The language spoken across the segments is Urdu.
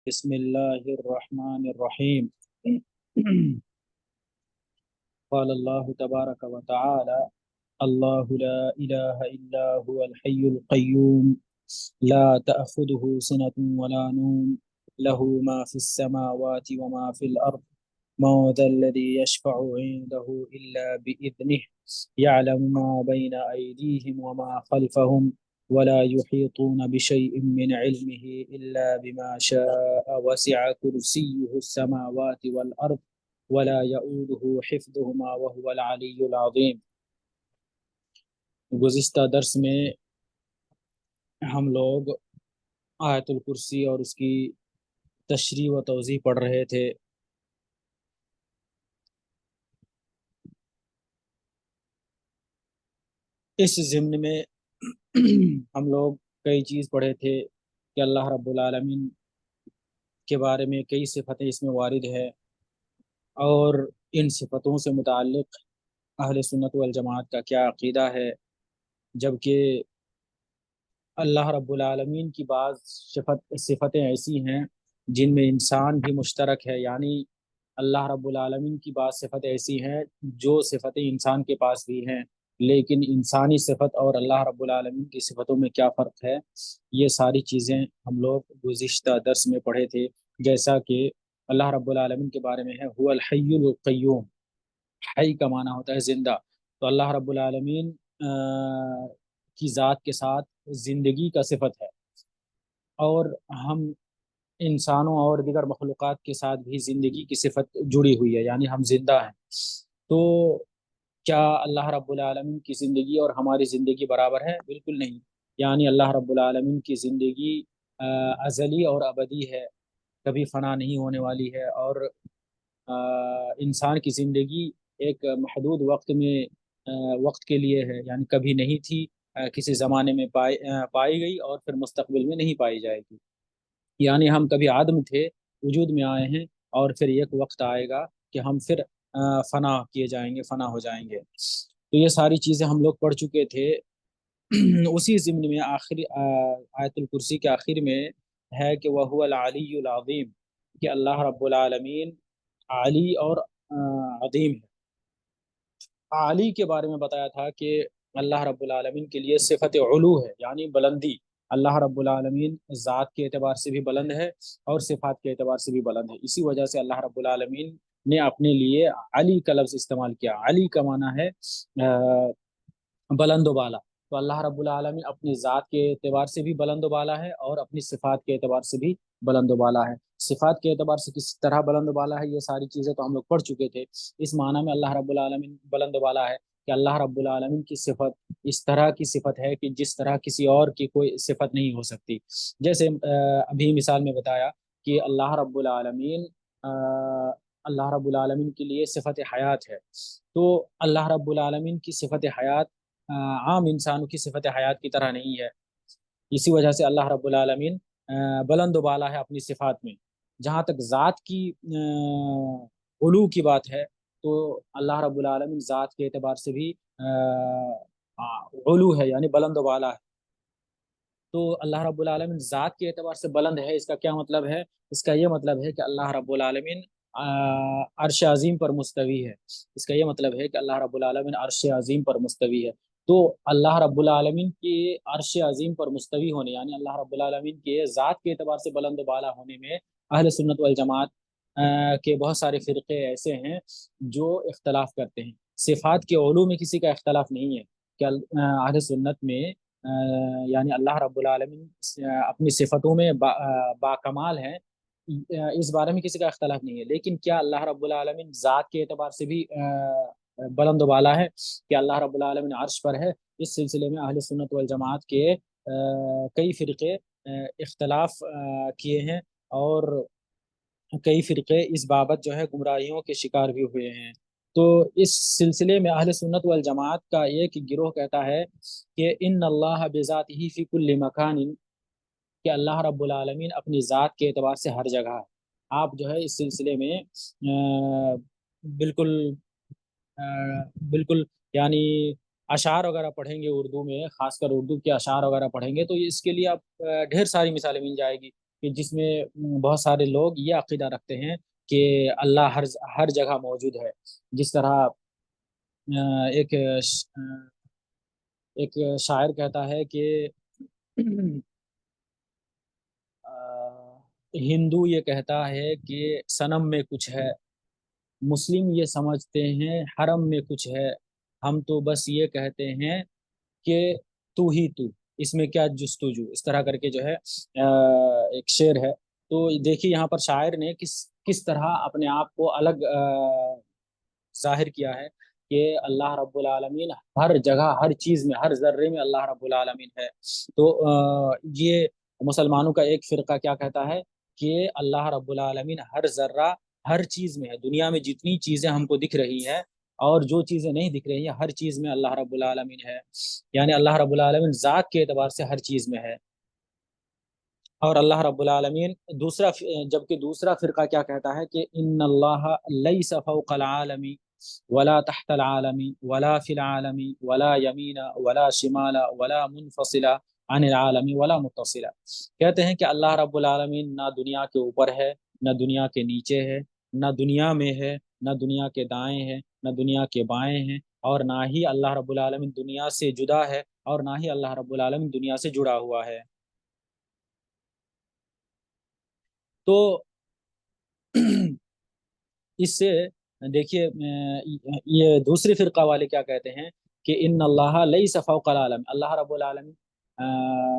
بسم الله الرحمن الرحيم. قال الله تبارك وتعالى: الله لا إله إلا هو الحي القيوم لا تأخذه سنة ولا نوم له ما في السماوات وما في الأرض من ذا الذي يشفع عنده إلا بإذنه يعلم ما بين أيديهم وما خلفهم ولا يحيطون بشيء من علمه إلا بما شاء وسع كرسيه السماوات والأرض ولا يؤوده حفظهما وهو العلي العظيم. گزشتہ درس میں ہم لوگ آیت الکرسی اور اس کی تشریح و توضیح پڑھ رہے تھے. اس ضمن میں ہم لوگ کئی چیز پڑھے تھے کہ اللہ رب العالمین کے بارے میں کئی صفتیں اس میں وارد ہے، اور ان صفتوں سے متعلق اہل سنت والجماعت کا کیا عقیدہ ہے. جبکہ اللہ رب العالمین کی بعض صفتیں ایسی ہیں جن میں انسان بھی مشترک ہے، یعنی اللہ رب العالمین کی بعض صفتیں ایسی ہیں جو صفتیں انسان کے پاس بھی ہیں، لیکن انسانی صفت اور اللہ رب العالمین کی صفتوں میں کیا فرق ہے، یہ ساری چیزیں ہم لوگ گزشتہ درس میں پڑھے تھے. جیسا کہ اللہ رب العالمین کے بارے میں ہے هو الحی القیوم. حی کا معنی ہوتا ہے زندہ، تو اللہ رب العالمین کی ذات کے ساتھ زندگی کا صفت ہے، اور ہم انسانوں اور دیگر مخلوقات کے ساتھ بھی زندگی کی صفت جڑی ہوئی ہے، یعنی ہم زندہ ہیں. تو کیا اللہ رب العالمین کی زندگی اور ہماری زندگی برابر ہے؟ بالکل نہیں. یعنی اللہ رب العالمین کی زندگی ازلی اور ابدی ہے، کبھی فنا نہیں ہونے والی ہے، اور انسان کی زندگی ایک محدود وقت کے لیے ہے، یعنی کبھی نہیں تھی، کسی زمانے میں پائی گئی اور پھر مستقبل میں نہیں پائی جائے گی. یعنی ہم کبھی عدم تھے، وجود میں آئے ہیں، اور پھر ایک وقت آئے گا کہ ہم پھر فنا کیے جائیں گے، فنا ہو جائیں گے. تو یہ ساری چیزیں ہم لوگ پڑھ چکے تھے. اسی ضمن میں آخری آیت الکرسی کے آخر میں ہے کہ وَهُوَ الْعَلِيُّ الْعَظِيمُ، کہ اللہ رب العالمین علی اور عظیم ہے. علی کے بارے میں بتایا تھا کہ اللہ رب العالمین کے لیے صفت علو ہے، یعنی بلندی. اللہ رب العالمین ذات کے اعتبار سے بھی بلند ہے اور صفات کے اعتبار سے بھی بلند ہے. اسی وجہ سے اللہ رب العالمین نے اپنے لیے علی کا لفظ استعمال کیا. علی کا معنی ہے بلند و بالا. تو اللہ رب العالمین اپنی ذات کے اعتبار سے بھی بلند و بالا ہے اور اپنی صفات کے اعتبار سے بھی بلند و بالا ہے. صفات کے اعتبار سے کس طرح بلند و بالا ہے، یہ ساری چیزیں تو ہم لوگ پڑھ چکے تھے. اس معنی میں اللہ رب العالمین بلند و بالا ہے کہ اللہ رب العالمین کی صفت اس طرح کی صفت ہے کہ جس طرح کسی اور کی کوئی صفت نہیں ہو سکتی. جیسے ابھی مثال میں بتایا کہ اللہ رب العالمین کے لیے صفت حیات ہے. تو اللہ رب العالمین کی صفت حیات عام انسانوں کی صفت حیات کی طرح نہیں ہے. اسی وجہ سے اللہ رب العالمین بلند و بالا ہے اپنی صفات میں. جہاں تک ذات کی علو کی بات ہے تو اللہ رب العالمین ذات کے اعتبار سے بھی علو ہے، یعنی بلند و بالا ہے. تو اللہ رب العالمین ذات کے اعتبار سے بلند ہے. اس کا کیا مطلب ہے؟ اس کا یہ مطلب ہے کہ اللہ رب العالمین عرش عظیم پر مستوی ہے. اس کا یہ مطلب ہے کہ اللہ رب العالمین عرش عظیم پر مستوی ہے. تو اللہ رب العالمین کے عرش عظیم پر مستوی ہونے، یعنی اللہ رب العالمین کے ذات کے اعتبار سے بلند و بالا ہونے میں اہل سنت والجماعت کے بہت سارے فرقے ایسے ہیں جو اختلاف کرتے ہیں. صفات کے علو میں کسی کا اختلاف نہیں ہے کہ اہل سنت میں یعنی اللہ رب العالمین اپنی صفتوں میں باکمال ہیں، اس بارے میں کسی کا اختلاف نہیں ہے. لیکن کیا اللہ رب العالمین ذات کے اعتبار سے بھی بلند و بالا ہے کہ اللہ رب العالمین عرش پر ہے؟ اس سلسلے میں اہل سنت والجماعت کے کئی فرقے اختلاف کیے ہیں، اور کئی فرقے اس بابت جو ہے گمراہیوں کے شکار بھی ہوئے ہیں. تو اس سلسلے میں اہل سنت والجماعت کا ایک گروہ کہتا ہے کہ ان اللہ بذاتہ فی کل مکان، کہ اللہ رب العالمین اپنی ذات کے اعتبار سے ہر جگہ ہے. آپ جو ہے اس سلسلے میں بالکل بالکل یعنی اشعار وغیرہ پڑھیں گے اردو میں، خاص کر اردو کے اشعار وغیرہ پڑھیں گے تو اس کے لیے آپ ڈھیر ساری مثالیں مل جائے گی کہ جس میں بہت سارے لوگ یہ عقیدہ رکھتے ہیں کہ اللہ ہر جگہ موجود ہے. جس طرح ایک ایک شاعر کہتا ہے کہ ہندو یہ کہتا ہے کہ صنم میں کچھ ہے، مسلم یہ سمجھتے ہیں حرم میں کچھ ہے، ہم تو بس یہ کہتے ہیں کہ تو ہی تو، اس میں کیا جستجو، اس طرح کر کے جو ہے ایک شعر ہے. تو دیکھیے یہاں پر شاعر نے کس طرح اپنے آپ کو الگ ظاہر کیا ہے کہ اللہ رب العالمین ہر جگہ، ہر چیز میں، ہر ذرے میں اللہ رب العالمین ہے. تو یہ مسلمانوں کا ایک فرقہ کیا کہتا ہے کہ اللہ رب العالمین ہر ذرہ، ہر چیز میں ہے. دنیا میں جتنی چیزیں ہم کو دکھ رہی ہیں اور جو چیزیں نہیں دکھ رہی ہیں، ہر چیز میں اللہ رب العالمین ہے. یعنی اللہ رب العالمین ذات کے اعتبار سے ہر چیز میں ہے. اور اللہ رب العالمین جبکہ دوسرا فرقہ کیا کہتا ہے کہ ان اللہ لیس فوق العالم ولا تحت العالم ولا فی العالم ولا یمین ولا شمال ولا منفصل عن العالم ولا متصل. کہتے ہیں کہ اللہ رب العالمین نہ دنیا کے اوپر ہے، نہ دنیا کے نیچے ہے، نہ دنیا میں ہے، نہ دنیا کے دائیں ہے، نہ دنیا کے بائیں ہیں، اور نہ ہی اللہ رب العالمین دنیا سے جدا ہے، اور نہ ہی اللہ رب العالمین دنیا سے جڑا ہوا ہے. تو اس سے دیکھیے یہ دوسری فرقہ والے کیا کہتے ہیں کہ ان اللہ لیس فوق العالم، اللہ رب العالمین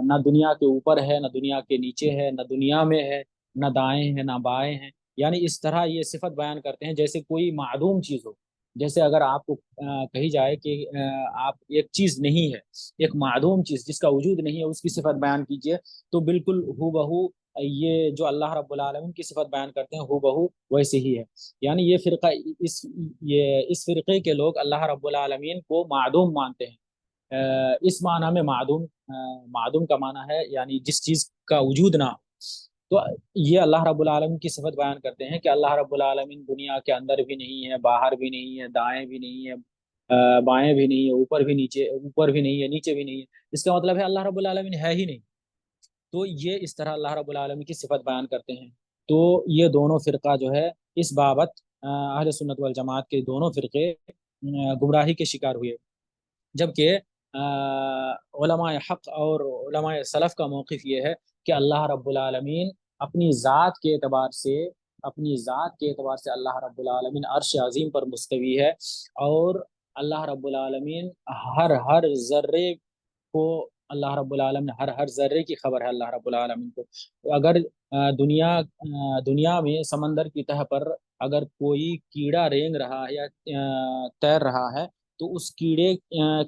نہ دنیا کے اوپر ہے، نہ دنیا کے نیچے ہے، نہ دنیا میں ہے، نہ دائیں ہیں نہ بائیں ہیں. یعنی اس طرح یہ صفت بیان کرتے ہیں جیسے کوئی معدوم چیز ہو. جیسے اگر آپ کو کہی جائے کہ آپ ایک چیز نہیں ہے، ایک معدوم چیز جس کا وجود نہیں ہے، اس کی صفت بیان کیجئے، تو بالکل ہو بہو یہ جو اللہ رب العالمین کی صفت بیان کرتے ہیں ہو بہو ویسے ہی ہے. یعنی یہ فرقہ اس فرقے کے لوگ اللہ رب العالمین کو معدوم مانتے ہیں. اس معنی میں معدوم کا معنی ہے یعنی جس چیز کا وجود نہ ہو. تو یہ اللہ رب العالمین کی صفت بیان کرتے ہیں کہ اللہ رب العالمین دنیا کے اندر بھی نہیں ہے، باہر بھی نہیں ہے، دائیں بھی نہیں ہے، بائیں بھی نہیں ہے، اوپر بھی نہیں ہے، نیچے بھی نہیں ہے. اس کا مطلب ہے اللہ رب العالمین ہے ہی نہیں. تو یہ اس طرح اللہ رب العالمین کی صفت بیان کرتے ہیں. تو یہ دونوں فرقہ جو ہے اس بابت اہل سنت والجماعت کے دونوں فرقے گمراہی کے شکار ہوئے. جبکہ علماء حق اور علماء سلف کا موقف یہ ہے کہ اللہ رب العالمین اپنی ذات کے اعتبار سے اللہ رب العالمین عرش عظیم پر مستوی ہے. اور اللہ رب العالمین ہر ذرے کو، اللہ رب العالمین ہر ذرے کی خبر ہے اللہ رب العالمین کو. اگر دنیا میں سمندر کی تہ پر اگر کوئی کیڑا رینگ رہا ہے یا تیر رہا ہے تو اس کیڑے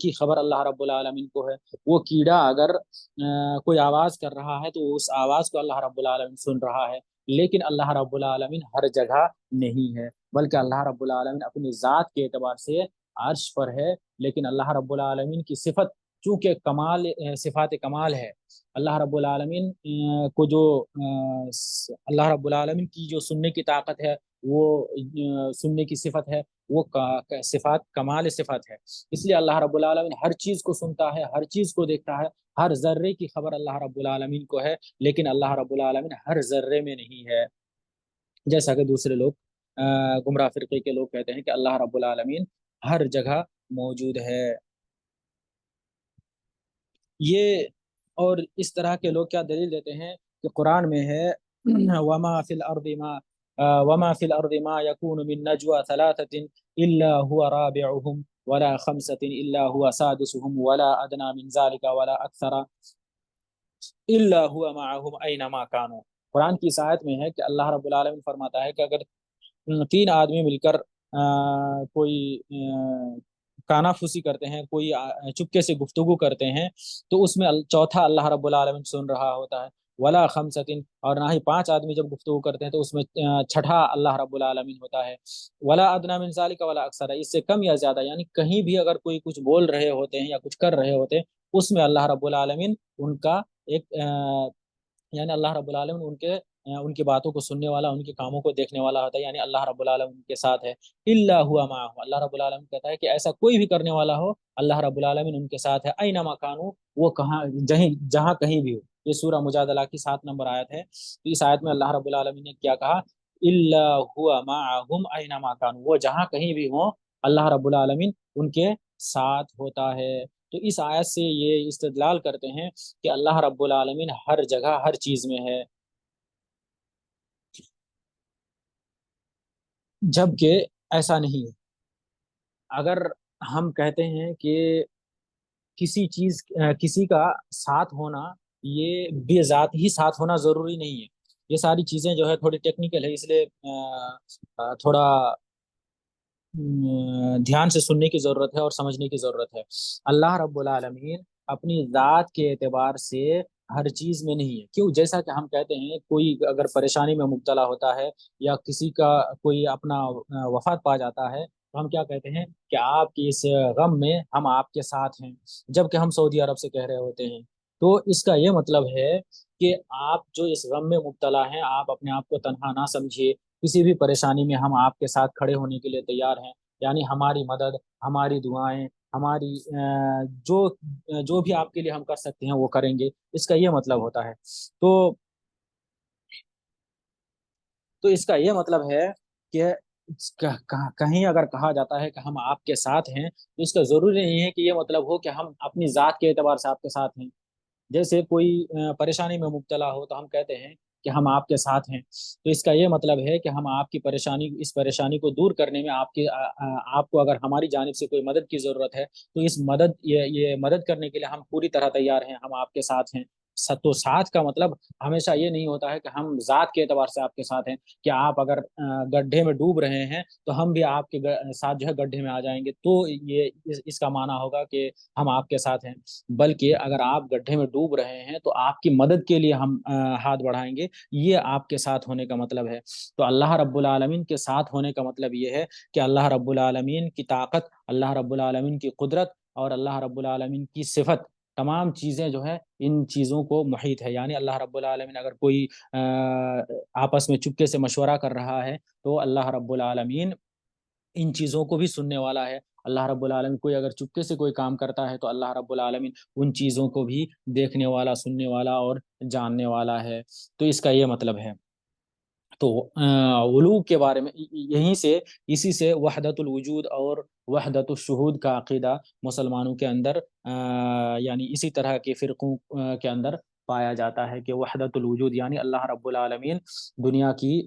کی خبر اللہ رب العالمین کو ہے. وہ کیڑا اگر کوئی آواز کر رہا ہے تو اس آواز کو اللہ رب العالمین سن رہا ہے. لیکن اللہ رب العالمین ہر جگہ نہیں ہے، بلکہ اللہ رب العالمین اپنی ذات کے اعتبار سے عرش پر ہے. لیکن اللہ رب العالمین کی صفت چونکہ صفات کمال ہے، اللہ رب العالمین کو جو اللہ رب العالمین کی جو سننے کی طاقت ہے، وہ سننے کی صفت ہے، وہ صفات کمال صفت ہے. اس لیے اللہ رب العالمین ہر چیز کو سنتا ہے، ہر چیز کو دیکھتا ہے، ہر ذرے کی خبر اللہ رب العالمین کو ہے. لیکن اللہ رب العالمین ہر ذرے میں نہیں ہے، جیسا کہ دوسرے لوگ گمراہ فرقے کے لوگ کہتے ہیں کہ اللہ رب العالمین ہر جگہ موجود ہے. یہ اور اس طرح کے لوگ کیا دلیل دیتے ہیں کہ قرآن میں ہے وما فی الارض ما یکون من نجوى ثلاثة الا هو رابعهم ولا خمسة الا هو سادسهم ولا ادنى من ذلك ولا اکثر الا هو معهم اینما كانوا. قرآن کی اس آیت میں ہے کہ اللہ رب العالمین فرماتا ہے کہ اگر تین آدمی مل کر کوئی کانا پھوسی کرتے ہیں، کوئی چپکے سے گفتگو کرتے ہیں، تو اس میں چوتھا اللہ رب العالمین سن رہا ہوتا ہے. ولا خمسطن، اور نہ ہی پانچ آدمی جب گفتگو کرتے ہیں تو اس میں چھٹا اللہ رب العالمین ہوتا ہے. ولا ادنی من ذلک ولا اکثر، اس سے کم یا زیادہ، یعنی کہیں بھی اگر کوئی کچھ بول رہے ہوتے ہیں یا کچھ کر رہے ہوتے ہیں، اس میں اللہ رب العالمین ان کا ایک یعنی اللہ رب العالمین ان کی باتوں کو سننے والا، ان کے کاموں کو دیکھنے والا ہوتا ہے. یعنی اللہ رب العالمین ان کے ساتھ ہے. الا ہوا معهم، اللہ رب العالمین کہتا ہے کہ ایسا کوئی بھی کرنے والا ہو، اللہ رب العالمین ان کے ساتھ ہے. اینما کانوا، وہ جہاں کہیں بھی ہو. یہ سورہ مجادلہ کی 7 نمبر آیت ہے. تو اس آیت میں اللہ رب العالمین نے کیا کہا؟ الا هو معهم اینما کانوا، وہ جہاں کہیں بھی ہوں اللہ رب العالمین ان کے ساتھ ہوتا ہے. تو اس آیت سے یہ استدلال کرتے ہیں کہ اللہ رب العالمین ہر جگہ ہر چیز میں ہے، جبکہ ایسا نہیں ہے. اگر ہم کہتے ہیں کہ کسی چیز کسی کا ساتھ ہونا، یہ بے ذات ہی ساتھ ہونا ضروری نہیں ہے. یہ ساری چیزیں جو ہے تھوڑی ٹیکنیکل ہے، اس لیے تھوڑا دھیان سے سننے کی ضرورت ہے اور سمجھنے کی ضرورت ہے. اللہ رب العالمین اپنی ذات کے اعتبار سے ہر چیز میں نہیں ہے. کیوں؟ جیسا کہ ہم کہتے ہیں کوئی اگر پریشانی میں مبتلا ہوتا ہے یا کسی کا کوئی اپنا وفات پا جاتا ہے، تو ہم کیا کہتے ہیں کہ آپ کی اس غم میں ہم آپ کے ساتھ ہیں، جبکہ ہم سعودی عرب سے کہہ رہے ہوتے ہیں. تو اس کا یہ مطلب ہے کہ آپ جو اس غم میں مبتلا ہیں، آپ اپنے آپ کو تنہا نہ سمجھیے. کسی بھی پریشانی میں ہم آپ کے ساتھ کھڑے ہونے کے لیے تیار ہیں. یعنی ہماری مدد، ہماری دعائیں، ہماری جو جو بھی آپ کے لیے ہم کر سکتے ہیں وہ کریں گے. اس کا یہ مطلب ہوتا ہے. تو تو اس کا یہ مطلب ہے کہ کہیں اگر کہا جاتا ہے کہ ہم آپ کے ساتھ ہیں، تو اس کا ضروری نہیں ہے کہ یہ مطلب ہو کہ ہم اپنی ذات کے اعتبار سے آپ کے ساتھ ہیں. جیسے کوئی پریشانی میں مبتلا ہو تو ہم کہتے ہیں کہ ہم آپ کے ساتھ ہیں. تو اس کا یہ مطلب ہے کہ ہم آپ کی پریشانی، اس پریشانی کو دور کرنے میں آپ کو اگر ہماری جانب سے کوئی مدد کی ضرورت ہے، تو اس مدد یہ مدد کرنے کے لیے ہم پوری طرح تیار ہیں، ہم آپ کے ساتھ ہیں. تو ساتھ کا مطلب ہمیشہ یہ نہیں ہوتا ہے کہ ہم ذات کے اعتبار سے آپ کے ساتھ ہیں، کہ آپ اگر گڈھے میں ڈوب رہے ہیں تو ہم بھی آپ کے ساتھ جو ہے گڈھے میں آ جائیں گے، تو یہ اس کا معنی ہوگا کہ ہم آپ کے ساتھ ہیں. بلکہ اگر آپ گڈھے میں ڈوب رہے ہیں تو آپ کی مدد کے لیے ہم ہاتھ بڑھائیں گے، یہ آپ کے ساتھ ہونے کا مطلب ہے. تو اللہ رب العالمین کے ساتھ ہونے کا مطلب یہ ہے کہ اللہ رب العالمین کی طاقت، اللہ رب العالمین کی قدرت اور اللہ رب العالمین کی صفت، تمام چیزیں جو ہے ان چیزوں کو محیط ہے. یعنی اللہ رب العالمین اگر کوئی آپس میں چپکے سے مشورہ کر رہا ہے تو اللہ رب العالمین ان چیزوں کو بھی سننے والا ہے. اللہ رب العالمین کوئی اگر چپکے سے کوئی کام کرتا ہے تو اللہ رب العالمین ان چیزوں کو بھی دیکھنے والا، سننے والا اور جاننے والا ہے. تو اس کا یہ مطلب ہے. تو علو کے بارے میں اسی سے وحدت الوجود اور وحدت الشہود کا عقیدہ مسلمانوں کے اندر یعنی اسی طرح کے فرقوں کے اندر پایا جاتا ہے کہ وحدت الوجود یعنی اللہ رب العالمین دنیا کی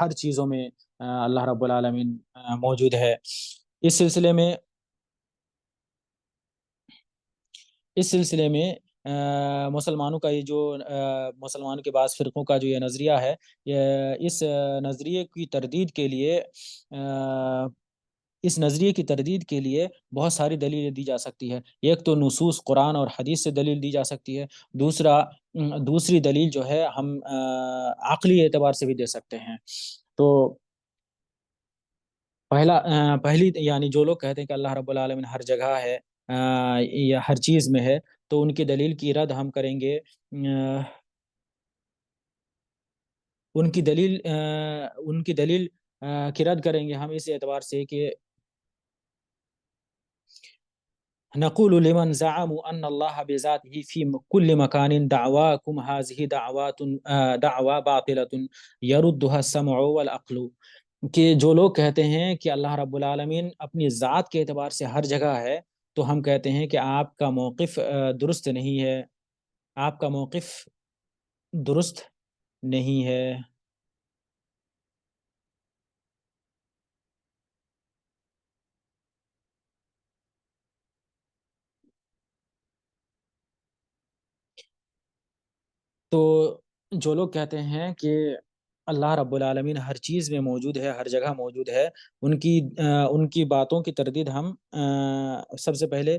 ہر چیزوں میں اللہ رب العالمین موجود ہے. اس سلسلے میں مسلمانوں کا یہ جو مسلمانوں کے بعض فرقوں کا جو یہ نظریہ ہے، اس نظریے کی تردید کے لیے بہت ساری دلیلیں دی جا سکتی ہے. ایک تو نصوص قرآن اور حدیث سے دلیل دی جا سکتی ہے. دوسری دلیل جو ہے ہم عقلی اعتبار سے بھی دے سکتے ہیں. تو پہلی یعنی جو لوگ کہتے ہیں کہ اللہ رب العالمین ہر جگہ ہے یا ہر چیز میں ہے، تو ان کی دلیل کی رد ہم کریں گے. ان کی دلیل کی رد کریں گے ہم اس اعتبار سے کہ نقول لمن زعموا ان الله بذاته في كل مكان دعواكم هذه دعوى باطلة يردها السمع والعقل. کہ جو لوگ کہتے ہیں کہ اللہ رب العالمین اپنی ذات کے اعتبار سے ہر جگہ ہے، تو ہم کہتے ہیں کہ آپ کا موقف درست نہیں ہے، آپ کا موقف درست نہیں ہے. تو جو لوگ کہتے ہیں کہ اللہ رب العالمین ہر چیز میں موجود ہے، ہر جگہ موجود ہے، ان کی باتوں کی تردید ہم سب سے پہلے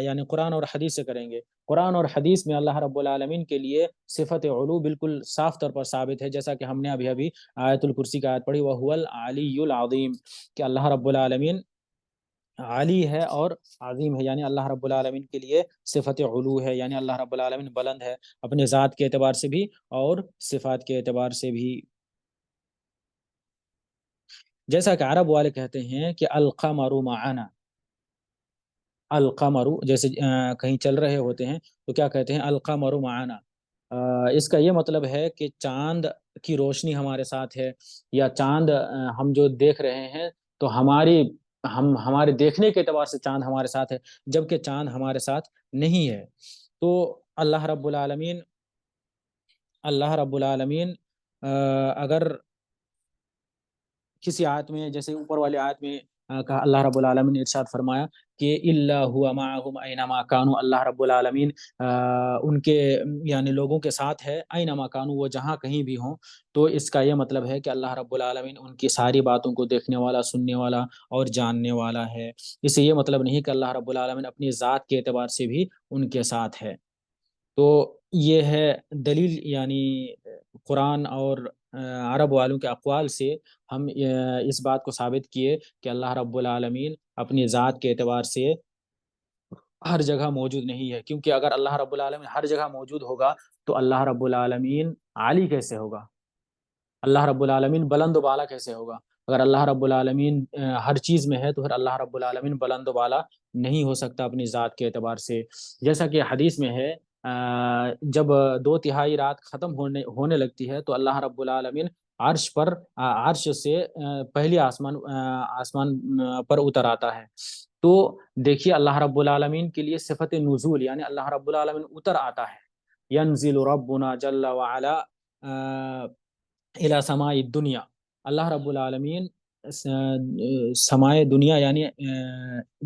یعنی قرآن اور حدیث سے کریں گے. قرآن اور حدیث میں اللہ رب العالمین کے لیے صفت علو بالکل صاف طور پر ثابت ہے، جیسا کہ ہم نے ابھی آیت الکرسی کا آیت پڑھی وَهُوَ الْعَلِيُّ الْعَظِيمُ، کہ اللہ رب العالمین عالی ہے اور عظیم ہے. یعنی اللہ رب العالمین کے لیے صفت علو ہے، یعنی اللہ رب العالمین بلند ہے اپنے ذات کے اعتبار سے بھی اور صفات کے اعتبار سے بھی. جیسا کہ عرب والے کہتے ہیں کہ القمر معنا، القمر جیسے کہیں چل رہے ہوتے ہیں تو کیا کہتے ہیں؟ القمر معنا. اس کا یہ مطلب ہے کہ چاند کی روشنی ہمارے ساتھ ہے، یا چاند ہم جو دیکھ رہے ہیں تو ہمارے دیکھنے کے اعتبار سے چاند ہمارے ساتھ ہے، جبکہ چاند ہمارے ساتھ نہیں ہے۔ تو اللہ رب العالمین اگر کسی آیت میں، جیسے اوپر والے آیت میں کہا، اللہ رب العالمین نے ارشاد فرمایا کہ الا هو معهم اینما کانوا، اللہ رب العالمین ان کے یعنی لوگوں کے ساتھ ہے، اینما کانوا، وہ جہاں کہیں بھی ہوں۔ تو اس کا یہ مطلب ہے کہ اللہ رب العالمین ان کی ساری باتوں کو دیکھنے والا، سننے والا اور جاننے والا ہے۔ اس سے یہ مطلب نہیں کہ اللہ رب العالمین اپنی ذات کے اعتبار سے بھی ان کے ساتھ ہے۔ تو یہ ہے دلیل، یعنی قرآن اور عرب والوں کے اقوال سے ہم اس بات کو ثابت کیے کہ اللہ رب العالمین اپنی ذات کے اعتبار سے ہر جگہ موجود نہیں ہے، کیونکہ اگر اللہ رب العالمین ہر جگہ موجود ہوگا تو اللہ رب العالمین عالی کیسے ہوگا؟ اللہ رب العالمین بلند و بالا کیسے ہوگا؟ اگر اللہ رب العالمین ہر چیز میں ہے تو پھر اللہ رب العالمین بلند و بالا نہیں ہو سکتا اپنی ذات کے اعتبار سے۔ جیسا کہ حدیث میں ہے، جب 2/3 رات ختم ہونے لگتی ہے تو اللہ رب العالمین عرش سے پہلی آسمان پر اتر آتا ہے۔ تو دیکھیے اللہ رب العالمین کے لیے صفت نزول، یعنی اللہ رب العالمین اتر آتا ہے۔ ینزل ربنا جل وعلا الى سماء الدنیا، اللہ رب العالمین سمائے دنیا یعنی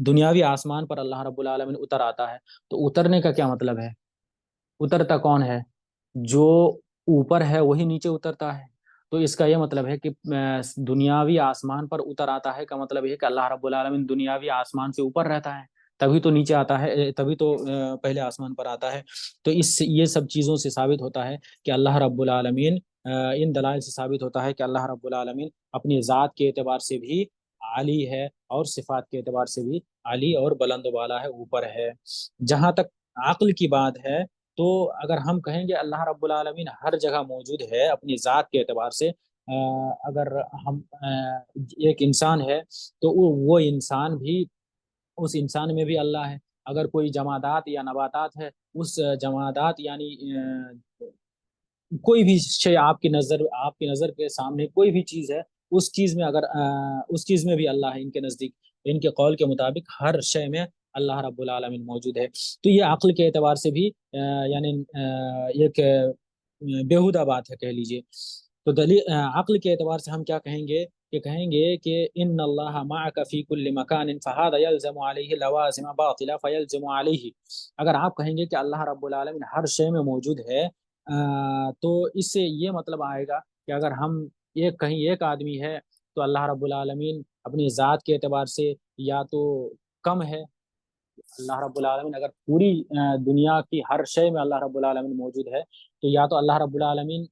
دنیاوی آسمان پر اللہ رب العالمین اتر آتا ہے۔ تو اترنے کا کیا مطلب ہے؟ اترتا کون ہے؟ جو اوپر ہے وہی نیچے اترتا ہے۔ تو اس کا یہ مطلب ہے کہ دنیاوی آسمان پر اتر آتا ہے کا مطلب یہ کہ اللہ رب العالمین دنیاوی آسمان سے اوپر رہتا ہے، تبھی تو نیچے آتا ہے، تبھی تو پہلے آسمان پر آتا ہے۔ تو یہ سب چیزوں سے ثابت ہوتا ہے کہ اللہ رب العالمین، ان دلائل سے ثابت ہوتا ہے کہ اللہ رب العالمین اپنی ذات کے اعتبار سے بھی عالی ہے، اور صفات کے اعتبار سے بھی عالی اور بلند و بالا ہے، اوپر ہے۔ جہاں تک عقل کی بات ہے، تو اگر ہم کہیں گے اللہ رب العالمین ہر جگہ موجود ہے اپنی ذات کے اعتبار سے، اگر ہم ایک انسان ہے تو وہ انسان بھی، اس انسان میں بھی اللہ ہے۔ اگر کوئی جمادات یا نباتات ہے، اس جمادات یعنی کوئی بھی شے آپ کی نظر کے سامنے کوئی بھی چیز ہے، اس چیز میں اس چیز میں بھی اللہ ہے، ان کے نزدیک، ان کے قول کے مطابق ہر شے میں اللہ رب العالمین موجود ہے۔ تو یہ عقل کے اعتبار سے بھی یعنی ایک بیہودہ بات ہے کہہ لیجئے۔ تو عقل کے اعتبار سے ہم کیا کہیں گے کہ ان اللہ معک فی کل مکان فہذا یلزم علیہ لوازم باطلہ فیلزم علیہ۔ اگر آپ کہیں گے کہ اللہ رب العالمین ہر شے میں موجود ہے، تو اس سے یہ مطلب آئے گا کہ اگر ہم کہیں ایک آدمی ہے تو اللہ رب العالمین اپنی ذات کے اعتبار سے یا تو کم ہے۔ اللہ رب العالمین اگر پوری دنیا کی ہر شے میں اللہ رب العالمین موجود ہے تو یا تو اللہ رب العالمین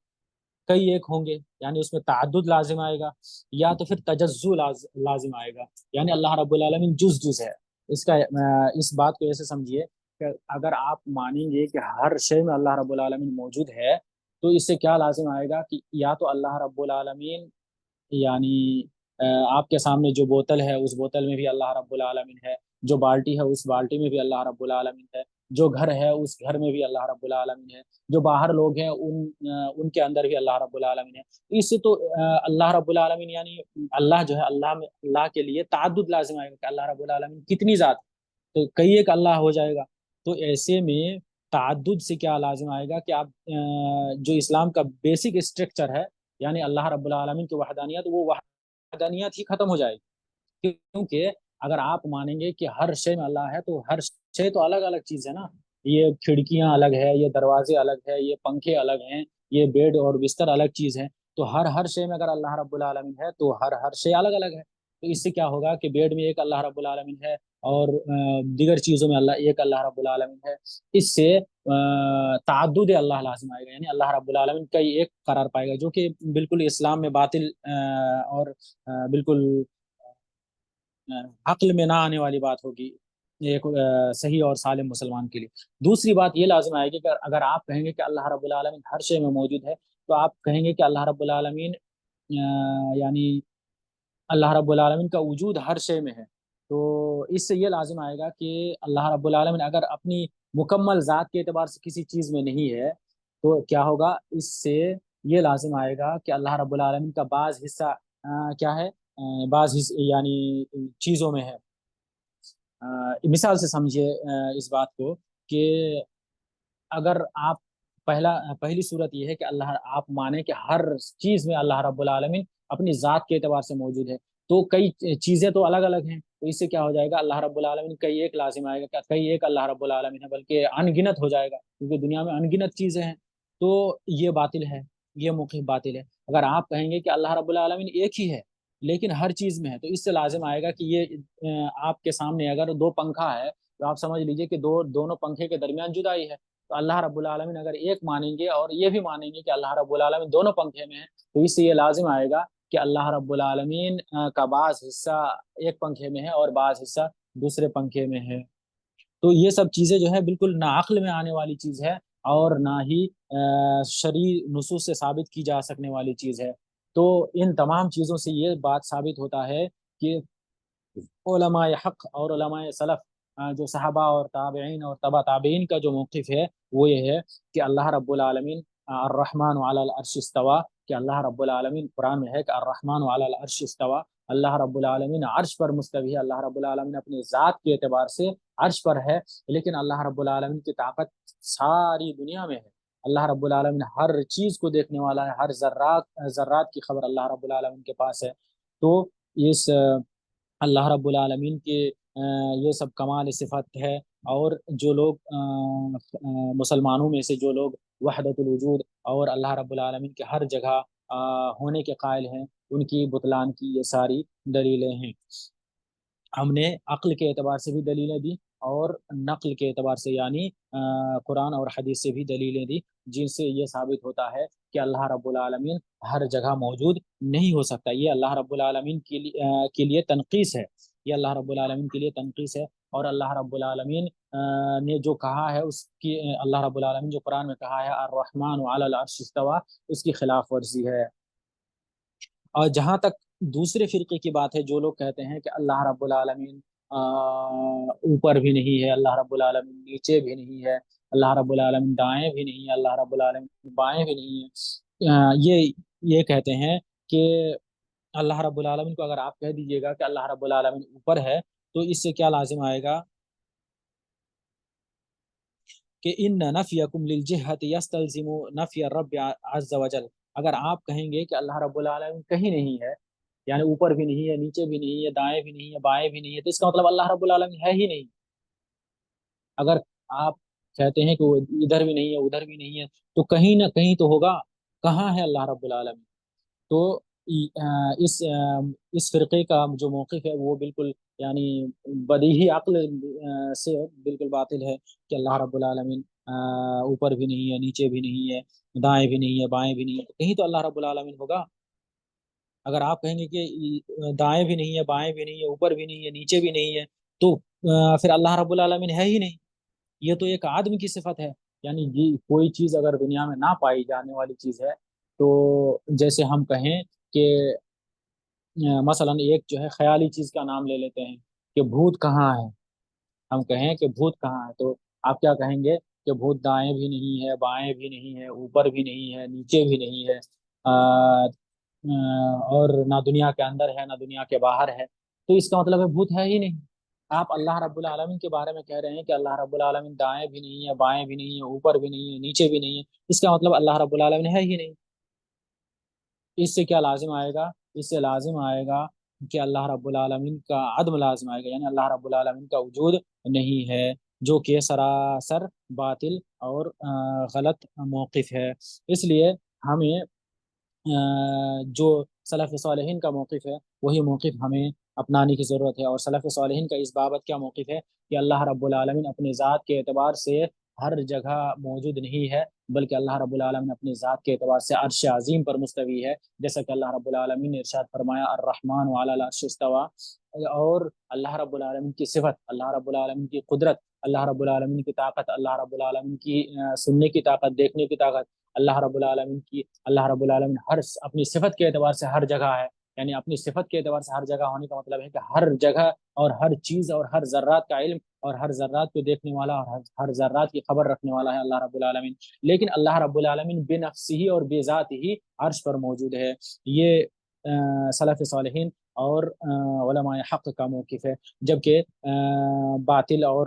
کئی ایک ہوں گے، یعنی اس میں تعدد لازم آئے گا، یا تو پھر تجزو لازم آئے گا، یعنی اللہ رب العالمین جز ہے۔ اس بات کو ایسے سمجھیے کہ اگر آپ مانیں گے کہ ہر شے میں اللہ رب العالمین موجود ہے، تو اس سے کیا لازم آئے گا کہ یا تو اللہ رب العالمین یعنی آپ کے سامنے جو بوتل ہے اس بوتل میں بھی اللہ رب العالمین ہے، جو بالٹی ہے اس بالٹی میں بھی اللہ رب العالمین ہے، جو گھر ہے اس گھر میں بھی اللہ رب العالمین ہے، جو باہر لوگ ہیں ان کے اندر بھی اللہ رب العالمین ہے۔ اس سے تو اللہ رب العالمین یعنی اللہ جو ہے، اللہ کے لیے تعدد لازم آئے گا کہ اللہ رب العالمین کتنی ذات ہے، تو کئی ایک اللہ ہو جائے گا۔ تو ایسے میں تعدد سے کیا لازم آئے گا کہ آپ جو اسلام کا بیسک اسٹرکچر ہے، یعنی اللہ رب العالمین کی وحدانیت، وہ وحدانیت ہی ختم ہو جائے گی، کیونکہ اگر آپ مانیں گے کہ ہر شے میں اللہ ہے تو ہر شے تو الگ الگ چیز ہے نا، یہ کھڑکیاں الگ ہے، یہ دروازے الگ ہے، یہ پنکھے الگ ہیں، یہ بیڈ اور بستر الگ چیز ہے۔ تو ہر شے میں اگر اللہ رب العالمین ہے تو ہر شے الگ الگ ہے۔ تو اس سے کیا ہوگا کہ بیڈ میں ایک اللہ رب العالمین ہے اور دیگر چیزوں میں ایک اللہ رب العالمین ہے۔ اس سے تعدد اللہ لازم آئے گا، یعنی اللہ رب العالمین کا ایک قرار پائے گا، جو کہ بالکل اسلام میں باطل اور بالکل عقل میں نہ آنے والی بات ہوگی ایک صحیح اور سالم مسلمان کے لیے۔ دوسری بات یہ لازم آئے گی کہ اگر آپ کہیں گے کہ اللہ رب العالمین ہر شے میں موجود ہے، تو آپ کہیں گے کہ اللہ رب العالمین یعنی اللہ رب العالمین کا وجود ہر شے میں ہے۔ تو اس سے یہ لازم آئے گا کہ اللہ رب العالمین اگر اپنی مکمل ذات کے اعتبار سے کسی چیز میں نہیں ہے، تو کیا ہوگا اس سے؟ یہ لازم آئے گا کہ اللہ رب العالمین کا بعض حصہ کیا ہے، بعض حصہ یعنی چیزوں میں ہے۔ مثال سے سمجھیے اس بات کو کہ اگر آپ پہلی صورت یہ ہے کہ اللہ آپ مانیں کہ ہر چیز میں اللہ رب العالمین اپنی ذات کے اعتبار سے موجود ہے، تو کئی چیزیں تو الگ الگ ہیں، تو اس سے کیا ہو جائے گا، اللہ رب العالمین کئی ایک لازم آئے گا، کہ کئی ایک اللہ رب العالمین ہے، بلکہ ان گنت ہو جائے گا، کیونکہ دنیا میں ان گنت چیزیں ہیں، تو یہ باطل ہے، یہ موقف باطل ہے۔ اگر آپ کہیں گے کہ اللہ رب العالمین ایک ہی ہے لیکن ہر چیز میں ہے، تو اس سے لازم آئے گا کہ یہ آپ کے سامنے اگر دو پنکھا ہے تو آپ سمجھ لیجئے کہ دونوں پنکھے کے درمیان جدائی ہے۔ تو اللہ رب العالمین اگر ایک مانیں گے اور یہ بھی مانیں گے کہ اللہ رب العالمین دونوں پنکھے میں ہے، تو اس سے یہ لازم آئے گا کہ اللہ رب العالمین کا بعض حصہ ایک پنکھے میں ہے اور بعض حصہ دوسرے پنکھے میں ہے۔ تو یہ سب چیزیں جو ہے بالکل نہ عقل میں آنے والی چیز ہے اور نہ ہی شرعی نصوص سے ثابت کی جا سکنے والی چیز ہے۔ تو ان تمام چیزوں سے یہ بات ثابت ہوتا ہے کہ علماء حق اور علماء سلف جو صحابہ اور تابعین اور تبع تابعین کا جو موقف ہے وہ یہ ہے کہ اللہ رب العالمین الرحمن علی العرش استوى، کہ اللہ رب العالمین قرآن میں ہے کہ الرحمن علی العرش استوى، اللہ رب العالمین عرش پر مستوی ہے، اللہ رب العالمین اپنی ذات کے اعتبار سے عرش پر ہے، لیکن اللہ رب العالمین کی طاقت ساری دنیا میں ہے، اللہ رب العالمین ہر چیز کو دیکھنے والا ہے، ہر ذرات کی خبر اللہ رب العالمین کے پاس ہے۔ تو اس اللہ رب العالمین کے یہ سب کمال صفت ہے، اور جو لوگ مسلمانوں میں سے جو لوگ وحدت الوجود اور اللہ رب العالمین کے ہر جگہ ہونے کے قائل ہیں، ان کی بطلان کی یہ ساری دلیلیں ہیں۔ ہم نے عقل کے اعتبار سے بھی دلیلیں دی اور نقل کے اعتبار سے یعنی قرآن اور حدیث سے بھی دلیلیں دی، جن سے یہ ثابت ہوتا ہے کہ اللہ رب العالمین ہر جگہ موجود نہیں ہو سکتا۔ یہ اللہ رب العالمین کے لیے تنقیص ہے، یہ اللہ رب العالمین کے لیے تنقیص ہے، اور اللہ رب العالمین نے جو کہا ہے اس کی، اللہ رب العالمین جو قرآن میں کہا ہے الرحمن علی العرش استوى، اس کی خلاف ورزی ہے۔ اور جہاں تک دوسرے فرقے کی بات ہے، جو لوگ کہتے ہیں کہ اللہ رب العالمین اوپر بھی نہیں ہے، اللہ رب العالمین نیچے بھی نہیں ہے، اللہ رب العالمین دائیں بھی نہیں ہے، اللہ رب العالمین بائیں بھی نہیں ہے، یہ کہتے ہیں کہ اللہ رب العالمین کو اگر آپ کہہ دیجئے گا کہ اللہ رب العالمین اوپر ہے، تو اس سے کیا لازم آئے گا کہ ان نفیکم للجہت یستلزم نفی الرب عز وجل، اگر آپ کہیں گے کہ اللہ رب العالمین کہیں نہیں ہے، یعنی اوپر بھی نہیں ہے، نیچے بھی نہیں ہے، دائیں بھی نہیں ہے، بائیں بھی نہیں ہے، تو اس کا مطلب اللہ رب العالمین ہے ہی نہیں۔ اگر آپ کہتے ہیں کہ وہ ادھر بھی نہیں ہے ادھر بھی نہیں ہے، تو کہیں نہ کہیں تو ہوگا، کہاں ہے اللہ رب العالمین؟ تو اس فرقے کا جو موقف ہے وہ بالکل یعنی بدیہی عقل سے بالکل باطل ہے، کہ اللہ رب العالمین اوپر بھی نہیں ہے، نیچے بھی نہیں ہے، دائیں بھی نہیں ہے، بائیں بھی نہیں ہے، تو کہیں تو اللہ رب العالمین ہوگا۔ اگر آپ کہیں گے کہ دائیں بھی نہیں ہے، بائیں بھی نہیں ہے، اوپر بھی نہیں ہے، نیچے بھی نہیں ہے، تو پھر اللہ رب العالمین ہے ہی نہیں، یہ تو ایک آدمی کی صفت ہے۔ یعنی کوئی چیز اگر دنیا میں نہ پائی جانے والی چیز ہے، تو جیسے ہم کہیں کہ مثلا ایک جو ہے خیالی چیز کا نام لے لیتے ہیں کہ بھوت کہاں ہے، ہم کہیں کہ بھوت کہاں ہے، تو آپ کیا کہیں گے کہ بھوت دائیں بھی نہیں ہے، بائیں بھی نہیں ہے، اوپر بھی نہیں ہے، نیچے بھی نہیں ہے، اور نہ دنیا کے اندر ہے نہ دنیا کے باہر ہے، تو اس کا مطلب ہے بھوت ہے ہی نہیں۔ آپ اللہ رب العالمین کے بارے میں کہہ رہے ہیں کہ اللہ رب العالمین دائیں بھی نہیں ہے، بائیں بھی نہیں ہے، اوپر بھی نہیں ہے، نیچے بھی نہیں ہے، اس کا مطلب اللہ رب العالمین ہے ہی نہیں۔ اس سے کیا لازم آئے گا؟ اس سے لازم آئے گا کہ اللہ رب العالمین کا عدم لازم آئے گا، یعنی اللہ رب العالمین کا وجود نہیں ہے، جو کہ سراسر باطل اور غلط موقف ہے۔ اس لیے ہمیں جو سلف صالحین کا موقف ہے وہی موقف ہمیں اپنانے کی ضرورت ہے، اور سلف صالحین کا اس بابت کیا موقف ہے کہ اللہ رب العالمین اپنی ذات کے اعتبار سے ہر جگہ موجود نہیں ہے، بلکہ اللہ رب العالمین اپنی ذات کے اعتبار سے عرش عظیم پر مستوی ہے، جیسا کہ اللہ رب العالمین نے ارشاد فرمایا الرحمن علی العرش استوى، اور اللہ رب العالمین کی صفت، اللہ رب العالمین کی قدرت، اللہ رب العالمین کی طاقت، اللہ رب العالمین کی سننے کی طاقت، دیکھنے کی طاقت، اللہ رب العالمین ہر اپنی صفت کے اعتبار سے ہر جگہ ہے، یعنی اپنی صفت کے اعتبار سے ہر جگہ ہونے کا مطلب ہے کہ ہر جگہ اور ہر چیز اور ہر ذرات کا علم اور ہر ذرات کو دیکھنے والا اور ہر ذرات کی خبر رکھنے والا ہے اللہ رب العالمین. لیکن اللہ رب العالمین بنفسه اور بذات ہی عرش پر موجود ہے. یہ سلف صالحین اور علماء حق کا موقف ہے. جبکہ باطل اور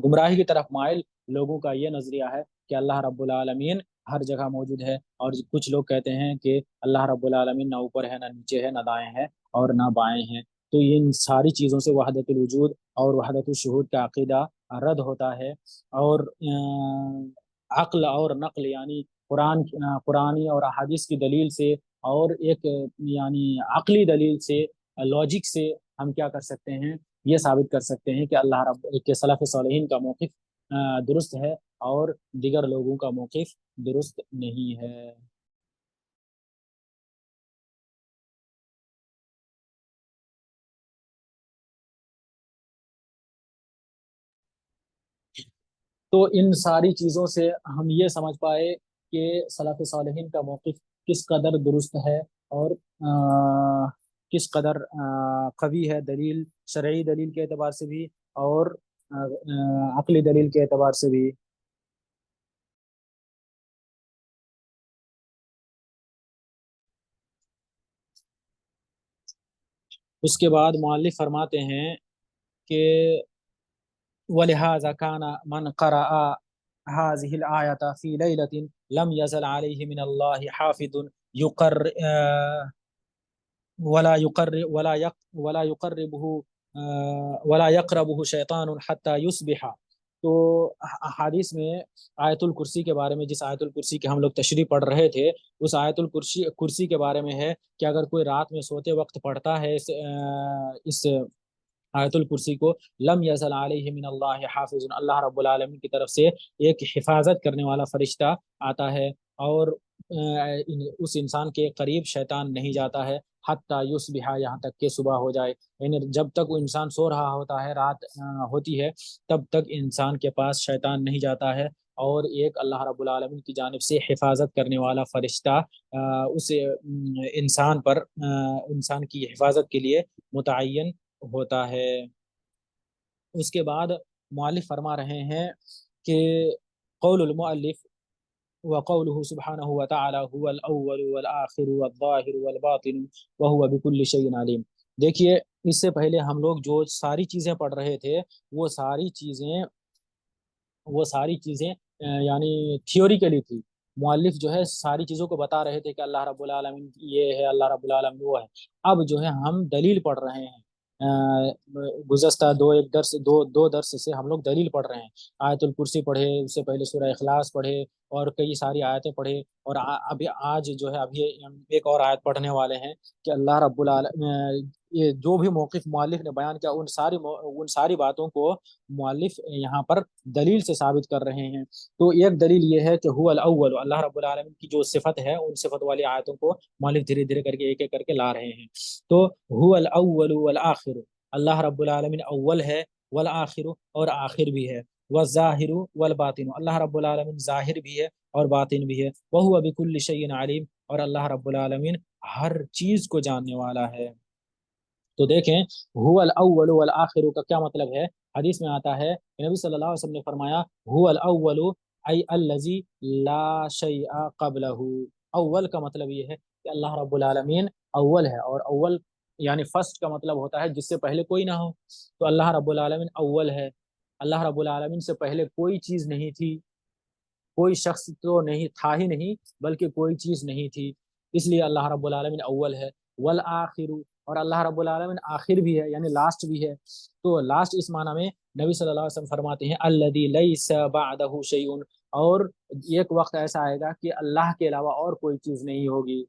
گمراہی کی طرف مائل لوگوں کا یہ نظریہ ہے کہ اللہ رب العالمین ہر جگہ موجود ہے. اور کچھ لوگ کہتے ہیں کہ اللہ رب العالمین نہ اوپر ہے، نہ نیچے ہے، نہ دائیں ہے اور نہ بائیں ہیں. تو ان ساری چیزوں سے وحدت الوجود اور وحدت الشہود کا عقیدہ رد ہوتا ہے. اور عقل اور نقل یعنی قرآنی اور احادیث کی دلیل سے اور ایک یعنی عقلی دلیل سے، لاجک سے ہم کیا کر سکتے ہیں، یہ ثابت کر سکتے ہیں کہ اللہ رب کے سلف صالحین کا موقف درست ہے اور دیگر لوگوں کا موقف درست نہیں ہے. تو ان ساری چیزوں سے ہم یہ سمجھ پائے کہ سلف صالحین کا موقف کس قدر درست ہے اور کس قدر قوی ہے، دلیل شرعی دلیل کے اعتبار سے بھی اور عقلی دلیل کے اعتبار سے بھی. اس کے بعد مؤلف فرماتے ہیں کہ وَلِهَذَا كَانَ مَنْ قَرَأَ هذه الآية في ليلة لم يزل عليه من الله حافظ يقر ولا يقربه ولا يقربه شیطان حتى يصبح. تو احادیث میں آیت الکرسی کے بارے میں، جس آیت الکرسی کے ہم لوگ تشریح پڑھ رہے تھے، اس آیت الکرسی کے بارے میں ہے کہ اگر کوئی رات میں سوتے وقت پڑھتا ہے اس آیت الکرسی کو، لم یزل علیہ من اللہ حافظ، اللہ رب العالمین کی طرف سے ایک حفاظت کرنے والا فرشتہ آتا ہے اور اس انسان کے قریب شیطان نہیں جاتا ہے، حتی یصبح، یہاں تک کہ صبح ہو جائے. یعنی جب تک وہ انسان سو رہا ہوتا ہے، رات ہوتی ہے، تب تک انسان کے پاس شیطان نہیں جاتا ہے اور ایک اللہ رب العالمین کی جانب سے حفاظت کرنے والا فرشتہ اس انسان پر انسان کی حفاظت کے لیے متعین ہوتا ہے. اس کے بعد مؤلف فرما رہے ہیں کہ قول المؤلف وقوله سبحانه وتعالى هو الاول والآخر والظاہر والباطن وهو بكل شيء علیم. دیکھیے، اس سے پہلے ہم لوگ جو ساری چیزیں پڑھ رہے تھے، وہ ساری چیزیں یعنی تھیوریکلی تھی. مؤلف جو ہے ساری چیزوں کو بتا رہے تھے کہ اللہ رب العالمین یہ ہے، اللہ رب العالمین وہ ہے. اب جو ہے ہم دلیل پڑھ رہے ہیں. گزشتہ دو درس سے ہم لوگ دلیل پڑھ رہے ہیں. آیت الکرسی پڑھے، اس سے پہلے سورہ اخلاص پڑھے اور کئی ساری آیتیں پڑھے، اور ابھی آج جو ہے ابھی ایک اور آیت پڑھنے والے ہیں کہ اللہ رب العالمین یہ جو بھی موقف مؤلف نے بیان کیا، ان ساری باتوں کو مؤلف یہاں پر دلیل سے ثابت کر رہے ہیں. تو ایک دلیل یہ ہے کہ هو الاول، اللہ رب العالمین کی جو صفت ہے، ان صفت والی آیتوں کو مؤلف دھیرے دھیرے کر کے ایک ایک کر کے لا رہے ہیں. تو هو الاول والآخر، اللہ رب العالمین اول ہے، والآخر اور آخر بھی ہے، والظاہر والباطن، اللہ رب العالمین ظاہر بھی ہے اور باطن بھی ہے، وهو بكل شيء علیم، اور اللہ رب العالمین ہر چیز کو جاننے والا ہے. تو دیکھیں هو الاول والآخر کا کیا مطلب ہے. حدیث میں آتا ہے کہ نبی صلی اللہ علیہ وسلم نے فرمایا هو الاول ای الذی لا شیء قبلہ. اول کا مطلب یہ ہے کہ اللہ رب العالمین اول ہے، اور اول یعنی فرسٹ کا مطلب ہوتا ہے جس سے پہلے کوئی نہ ہو. تو اللہ رب العالمین اول ہے، اللہ رب العالمین سے پہلے کوئی چیز نہیں تھی، کوئی شخص تو نہیں تھا ہی نہیں، بلکہ کوئی چیز نہیں تھی، اس لیے اللہ رب العالمین اول ہے. والآخر، اور اللہ رب العالمین آخر بھی ہے یعنی لاسٹ بھی ہے. تو لاسٹ اس معنی میں نبی صلی اللہ علیہ وسلم فرماتے ہیں الذی لیس بعدہ شیء، اور ایک وقت ایسا آئے گا کہ اللہ کے علاوہ اور کوئی چیز نہیں ہوگی.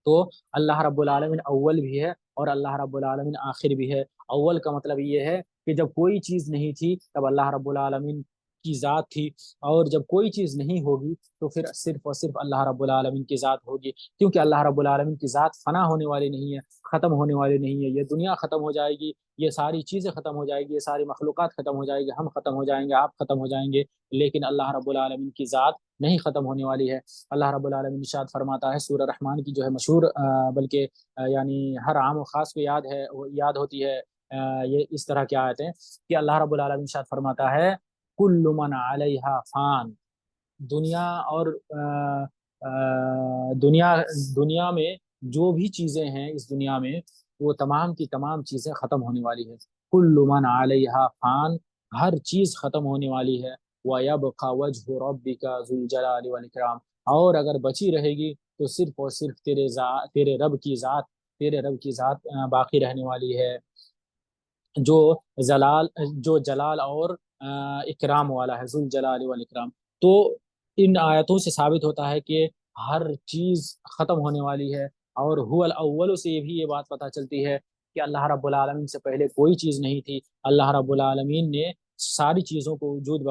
تو اللہ رب العالمین اول بھی ہے اور اللہ رب العالمین آخر بھی ہے. اول کا مطلب یہ ہے کہ جب کوئی چیز نہیں تھی تب اللہ رب العالمین کی ذات تھی، اور جب کوئی چیز نہیں ہوگی تو پھر صرف اور صرف اللہ رب العالمین کی ذات ہوگی، کیونکہ اللہ رب العالمین کی ذات فنا ہونے والی نہیں ہے، ختم ہونے والی نہیں ہے. یہ دنیا ختم ہو جائے گی، یہ ساری چیزیں ختم ہو جائے گی، یہ ساری مخلوقات ختم ہو جائے گی، ہم ختم ہو جائیں گے، آپ ختم ہو جائیں گے، لیکن اللہ رب العالمین کی ذات نہیں ختم ہونے والی ہے۔ اللہ رب العالمین ارشاد فرماتا ہے سورہ رحمان کی جو ہے مشہور بلکہ یعنی ہر عام و خاص کو یاد ہوتی ہے یہ اس طرح کی آیتیں کہ اللہ رب العالمین ارشاد فرماتا ہے کل من علیہا فان، دنیا اور دنیا دنیا میں جو بھی چیزیں ہیں اس دنیا میں وہ تمام کی تمام چیزیں ختم ہونے والی ہے۔ کل من علیہا فان، ہر چیز ختم ہونے والی ہے۔ وَيَبْقَى وَجْهُ رَبِّكَ ذُو الْجَلَالِ وَالْإِكْرَامِ، اور اگر بچی رہے گی تو صرف اور صرف تیرے رب کی ذات باقی رہنے والی ہے، جو جو جلال اور اکرام والا ہے، ذو الجلال والاکرام۔ تو ان آیتوں سے ثابت ہوتا ہے کہ ہر چیز ختم ہونے والی ہے، اور هو الاول سے بھی یہ بات پتہ چلتی ہے کہ اللہ رب العالمین سے پہلے کوئی چیز نہیں تھی۔ اللہ رب العالمین نے ساری چیزوں کو وجود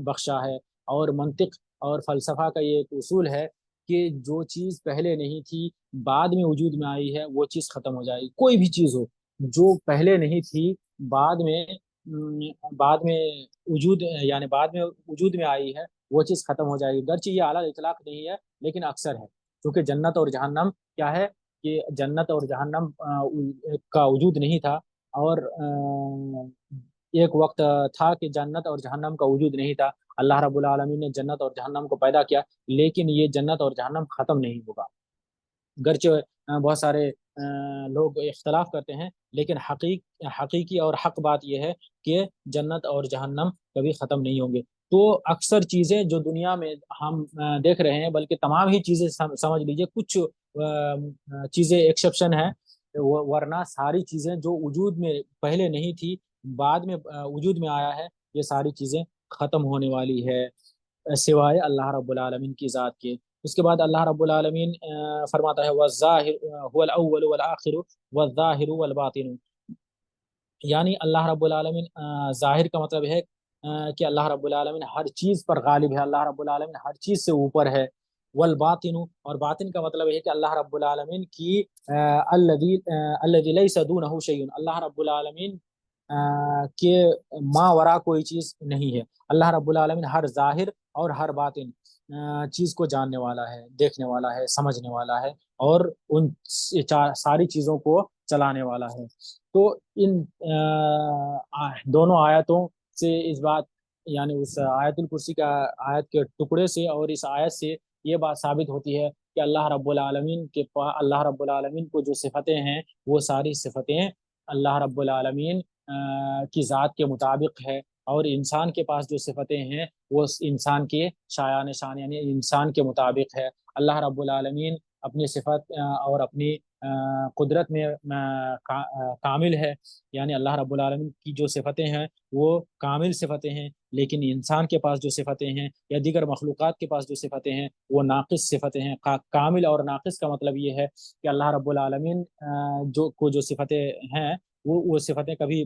بخشا ہے، اور منطق اور فلسفہ کا یہ ایک اصول ہے کہ جو چیز پہلے نہیں تھی بعد میں وجود میں آئی ہے وہ چیز ختم ہو جائے گی۔ کوئی بھی چیز ہو جو پہلے نہیں تھی بعد میں وجود میں آئی ہے وہ چیز ختم ہو جائے گی، گرچہ یہ اعلیٰ اطلاق نہیں ہے لیکن اکثر ہے، کیونکہ جنت اور جہنم کیا ہے کہ جنت اور جہنم کا وجود نہیں تھا، اور ایک وقت تھا کہ جنت اور جہنم کا وجود نہیں تھا، اللہ رب العالمین نے جنت اور جہنم کو پیدا کیا، لیکن یہ جنت اور جہنم ختم نہیں ہوگا، گرچہ بہت سارے لوگ اختلاف کرتے ہیں، لیکن حقیقی اور حق بات یہ ہے کہ جنت اور جہنم کبھی ختم نہیں ہوں گے۔ تو اکثر چیزیں جو دنیا میں ہم دیکھ رہے ہیں، بلکہ تمام ہی چیزیں سمجھ لیجئے، کچھ چیزیں ایکسیپشن ہیں، ورنہ ساری چیزیں جو وجود میں پہلے نہیں تھی بعد میں وجود میں آیا ہے، یہ ساری چیزیں ختم ہونے والی ہے سوائے اللہ رب العالمین کی ذات کے۔ اس کے بعد اللہ رب العالمین فرماتا ہے وَالظَّاهِرُ هُوَ الْأَوَّلُ وَالْآخِرُ وَالظَّاهِرُ وَالْبَاطِنُ، یعنی اللہ رب العالمین ظاہر کا مطلب ہے کہ اللہ رب العالمین ہر چیز پر غالب ہے، اللہ رب العالمین ہر چیز سے اوپر ہے۔ والباطن، اور باطن کا مطلب ہے کہ اللہ رب العالمین کی الذی لیس دونہ شیء، اللہ رب العالمین کے ما ورا کوئی چیز نہیں ہے۔ اللہ رب العالمین ہر ظاہر اور ہر باطن چیز کو جاننے والا ہے، دیکھنے والا ہے، سمجھنے والا ہے، اور ان ساری چیزوں کو چلانے والا ہے۔ تو ان دونوں آیتوں سے اس بات یعنی اس آیت الکرسی کا آیت کے ٹکڑے سے اور اس آیت سے یہ بات ثابت ہوتی ہے کہ اللہ رب العالمین کو جو صفتیں ہیں وہ ساری صفتیں اللہ رب العالمین کی ذات کے مطابق ہے، اور انسان کے پاس جو صفتیں ہیں وہ انسان کے شایان شان یعنی انسان کے مطابق ہے۔ اللہ رب العالمین اپنی صفت اور اپنی قدرت میں کامل ہے، یعنی اللہ رب العالمین کی جو صفتیں ہیں وہ کامل صفتیں ہیں، لیکن انسان کے پاس جو صفتیں ہیں یا دیگر مخلوقات کے پاس جو صفتیں ہیں وہ ناقص صفتیں ہیں۔ کامل اور ناقص کا مطلب یہ ہے کہ اللہ رب العالمین جو صفتیں ہیں وہ صفتیں کبھی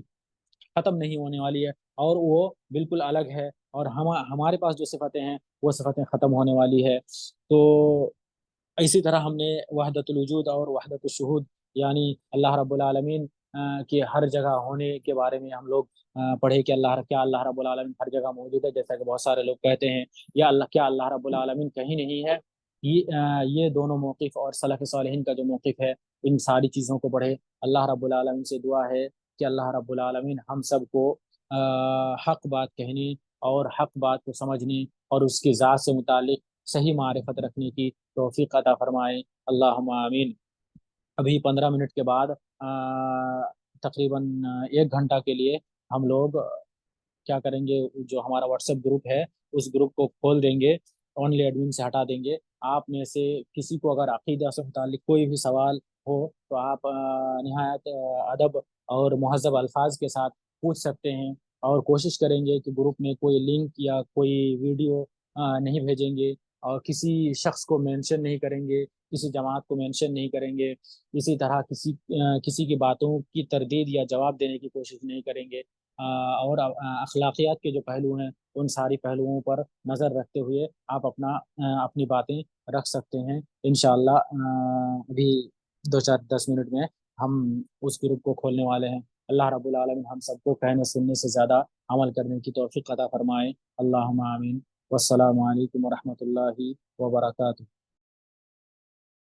ختم نہیں ہونے والی ہے، اور وہ بالکل الگ ہے، اور ہمارے پاس جو صفتیں ہیں وہ صفتیں ختم ہونے والی ہے۔ تو اسی طرح ہم نے وحدت الوجود اور وحدت الشہود یعنی اللہ رب العالمین کے ہر جگہ ہونے کے بارے میں ہم لوگ پڑھے کہ اللہ رب العالمین ہر جگہ موجود ہے، جیسا کہ بہت سارے لوگ کہتے ہیں یا اللہ رب العالمین کہیں نہیں ہے۔ یہ دونوں موقف اور سلف صالحین کا جو موقف ہے ان ساری چیزوں کو پڑھے۔ اللہ رب العالمین سے دعا ہے کہ اللہ رب العالمین ہم سب کو حق بات کہنے اور حق بات کو سمجھنے اور اس کی ذات سے متعلق صحیح معرفت رکھنے کی توفیق عطا فرمائے، اللہم آمین۔ ابھی 15 منٹ کے بعد تقریباً 1 گھنٹہ کے لیے ہم لوگ کیا کریں گے، جو ہمارا واٹس ایپ گروپ ہے اس گروپ کو کھول دیں گے، اونلی ایڈمن سے ہٹا دیں گے۔ آپ میں سے کسی کو اگر عقیدہ سے متعلق کوئی بھی سوال ہو تو آپ نہایت ادب اور مہذب الفاظ کے ساتھ پوچھ سکتے ہیں، اور کوشش کریں گے کہ گروپ میں کوئی لنک یا کوئی ویڈیو نہیں بھیجیں گے، اور کسی شخص کو مینشن نہیں کریں گے، کسی جماعت کو مینشن نہیں کریں گے، اسی طرح کسی کی باتوں کی تردید یا جواب دینے کی کوشش نہیں کریں گے، اور اخلاقیات کے جو پہلو ہیں ان ساری پہلوؤں پر نظر رکھتے ہوئے آپ اپنی باتیں رکھ سکتے ہیں انشاءاللہ۔ ابھی 2-4-10 منٹ میں ہم اس گروپ کو کھولنے والے ہیں۔ اللہ رب العالمین ہم سب کو کہنے سننے سے زیادہ عمل کرنے کی توفیق عطا فرمائے، اللہم آمین۔ والسلام علیکم ورحمۃ اللہ وبرکاتہ۔